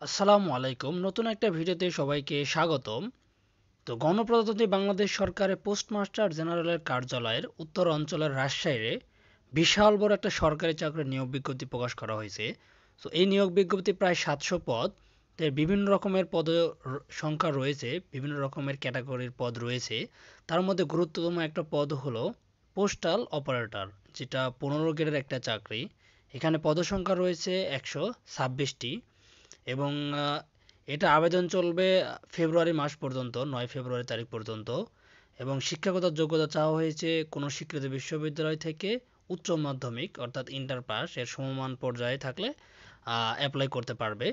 আসসালামু আলাইকুম। নতুন একটা ভিডিওতে সবাইকে স্বাগতম। তো গণপ্রজাতন্ত্রী বাংলাদেশ সরকারের পোস্টমাস্টার জেনারেলের কার্যালয়ের উত্তর অঞ্চলের রাজশাহীতে বিশাল বড় একটা সরকারি চাকরির নিয়োগ বিজ্ঞপ্তি প্রকাশ করা হয়েছে। তো এই নিয়োগ বিজ্ঞপ্তি প্রায় ৭০০ পদ। এর বিভিন্ন রকমের সংখ্যা রয়েছে, বিভিন্ন রকমের ক্যাটাগরির পদ রয়েছে। তার মধ্যে গুরুত্বতম একটা পদ হলো পোস্টাল অপারেটর, যেটা ১৫ গ্রেডের একটা চাকরি। এখানে পদসংখ্যা রয়েছে ১২৬টি এবং এটা আবেদন চলবে ফেব্রুয়ারি মাস পর্যন্ত, ৯ ফেব্রুয়ারি তারিখ পর্যন্ত। এবং শিক্ষাগত যোগ্যতা চাওয়া হয়েছে কোনো স্বীকৃত বিশ্ববিদ্যালয় থেকে উচ্চ মাধ্যমিক অর্থাৎ ইন্টার পাস এর সমমান পর্যায়ে থাকলে অ্যাপ্লাই করতে পারবে।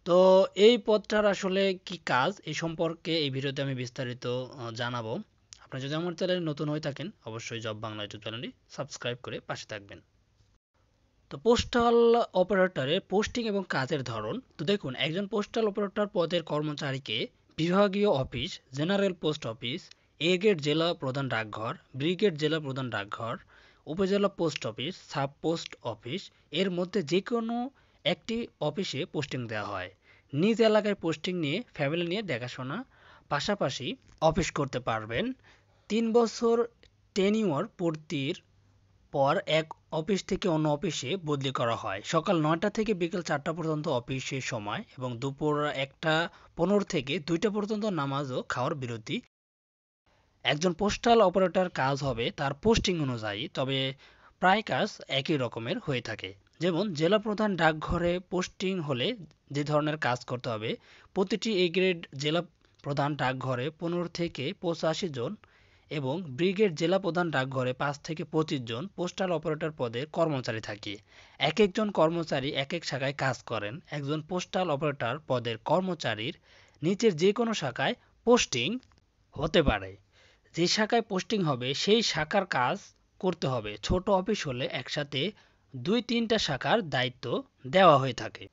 তো এই পদটার আসলে কি কাজ এই সম্পর্কে এই ভিডিওতে আমি বিস্তারিত জানাবো। আপনি যদি আমার চ্যানেলে নতুন হয়ে থাকেন অবশ্যই জব বাংলা ইউটিউব চ্যানেলটি সাবস্ক্রাইব করে পাশে থাকবেন। তো পোস্টাল অপারেটরের পোস্টিং এবং কাজের ধরন তো দেখুন, একজন পোস্টাল অপারেটর পদের কর্মচারীকে বিভাগীয় office, general post office, A grade জেলা প্রধান ডাকঘর, ব্রিগেড জেলা প্রধান ডাকঘর, উপজেলা post office, sub post office এর মধ্যে যে কোনো একটি অফিসে পোস্টিং দেওয়া হয়। নিজ এলাকায় পোস্টিং নিয়ে ফ্যামিলি নিয়ে দেখাশোনা পাশাপাশি অফিস করতে পারবেন। ৩ বছর টেনিওর পূর্তির পর এক অফিস থেকে অন্য অফিসে বদলি করা হয়। সকাল ৯টা থেকে বিকেল ৪টা পর্যন্ত অফিসের সময় এবং দুপুর ১টা ১৫ থেকে ২টা পর্যন্ত নামাজ ও খাওয়ার বিরতি। একজন পোস্টাল অপারেটর কাজ হবে তার পোস্টিং অনুযায়ী, তবে প্রায় কাজ একই রকমের হয়ে থাকে। যেমন জেলা প্রধান ডাকঘরে পোস্টিং হলে যে ধরনের কাজ করতে হবে, প্রতিটি এ গ্রেড জেলা প্রধান ডাকঘরে ১৫ থেকে ৮৫ জন এবং ব্রিগেড জেলা প্রধান ডাকঘরে ৫ থেকে ২৫ জন পোস্টাল অপারেটর পদে কর্মচারী থাকে। এক একজন কর্মচারী এক এক শাখায় কাজ করেন। একজন পোস্টাল অপারেটর পদের কর্মচারীর নিচের যে কোনো শাখায় পোস্টিং হতে পারে। যে শাখায় পোস্টিং হবে সেই শাখার কাজ করতে হবে। ছোট অফিস হলে একসাথে ২-৩টা শাখার দায়িত্ব দেওয়া হয়ে থাকে।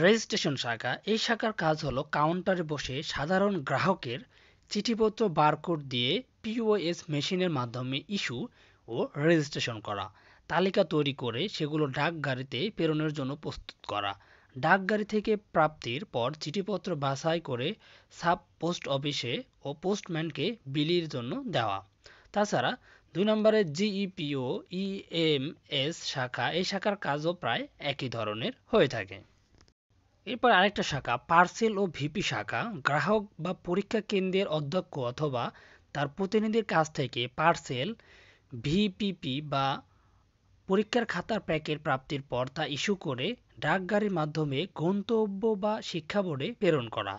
রেজিস্ট্রেশন শাখা, এই শাখার কাজ হলো কাউন্টারে বসে সাধারণ গ্রাহকের চিঠিপত্র বারকোড দিয়ে পিওএস মেশিনের মাধ্যমে ইস্যু ও রেজিস্ট্রেশন করা, তালিকা তৈরি করে সেগুলো ডাক গাড়িতে প্রেরণের জন্য প্রস্তুত করা, ডাক গাড়ি থেকে প্রাপ্তির পর চিঠিপত্র বাছাই করে সাব পোস্ট অফিসে ও পোস্টম্যানকে বিলির জন্য দেওয়া। তাছাড়া ২ নম্বরে জিইপিও ইএমএস শাখা, এই শাখার কাজও প্রায় একই ধরনের হয়ে থাকে। এরপর আরেকটা শাখা পার্সেল ও ভিপি শাখা, গ্রাহক বা পরীক্ষা কেন্দ্রের অধ্যক্ষ অথবা তার প্রতিনিধির কাছ থেকে পার্সেল, ভিপিপি বা পরীক্ষার খাতার প্যাকেট প্রাপ্তির পর তা ইস্যু করে ডাকগাড়ির মাধ্যমে গন্তব্য বা শিক্ষা বোর্ডে প্রেরণ করা।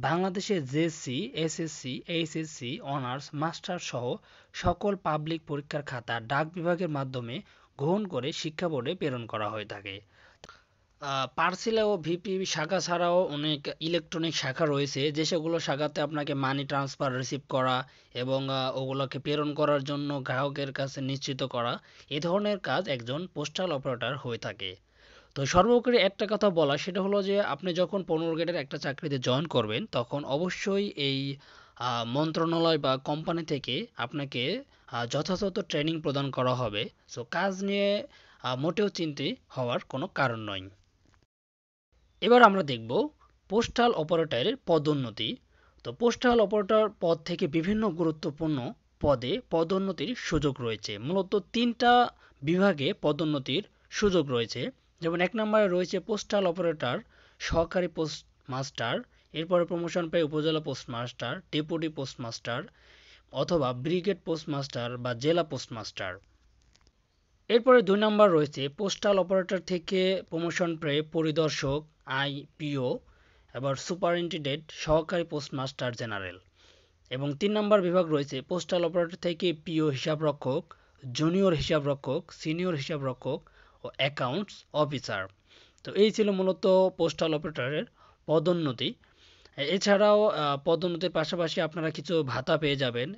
বাংলাদেশের JSC, SSC, HSC, honours, masters সহ সকল পাবলিক পরীক্ষার খাতা ডাক বিভাগের মাধ্যমে গ্রহণ করে শিক্ষা বোর্ডে প্রেরণ করা হয়ে থাকে। পার্সেল ও ভিপি শাখা ছাড়াও অনেক ইলেকট্রনিক শাখা রয়েছে, যে সেগুলো শাখাতে আপনাকে মানি ট্রান্সফার রিসিভ করা এবং ওগুলোকে প্রেরণ করার জন্য গ্রাহকের কাছে নিশ্চিত করা, এ ধরনের কাজ একজন পোস্টাল অপারেটর হয়ে থাকে। তো সর্বোপরি একটা কথা বলা সেটা হলো যে আপনি যখন ১৫ গ্রেডের একটা চাকরিতে জয়েন করবেন তখন অবশ্যই এই মন্ত্রণালয় বা কোম্পানি থেকে আপনাকে যথাযথ ট্রেনিং প্রদান করা হবে। সো কাজ নিয়ে মোটেও চিন্তিত হওয়ার কোনো কারণ নয়। এবার আমরা দেখব পোস্টাল অপারেটরের পদোন্নতি। তো পোস্টাল অপারেটর পদ থেকে বিভিন্ন গুরুত্বপূর্ণ পদে পদোন্নতির সুযোগ রয়েছে। মূলত ৩টা বিভাগে পদোন্নতির সুযোগ রয়েছে। যেমন ১ নম্বরে রয়েছে পোস্টাল অপারেটর সহকারী পোস্টমাস্টার, এরপরে প্রমোশন পায় উপজেলা পোস্টমাস্টার, ডেপুটি পোস্টমাস্টার অথবা ব্রিগেড পোস্টমাস্টার বা জেলা পোস্টমাস্টার। এরপরে ২ নম্বর রয়েছে পোস্টাল অপারেটর থেকে প্রমোশন পেয়ে পরিদর্শক, আইপিও, এবার সুপারিনটেনডেন্ট, সহকারী পোস্টমাস্টার জেনারেল। এবং ৩ নম্বর বিভাগ রয়েছে পোস্টাল অপারেটর থেকে পিও হিসাবরক্ষক, জুনিয়র হিসাবরক্ষক, সিনিয়র হিসাবরক্ষক ও অ্যাকাউন্টস অফিসার। তো এই ছিল মূলত পোস্টাল অপারেটরের পদোন্নতি। এছাড়াও পদোন্নতির পাশাপাশি আপনারা কিছু ভাতা পেয়ে যাবেন।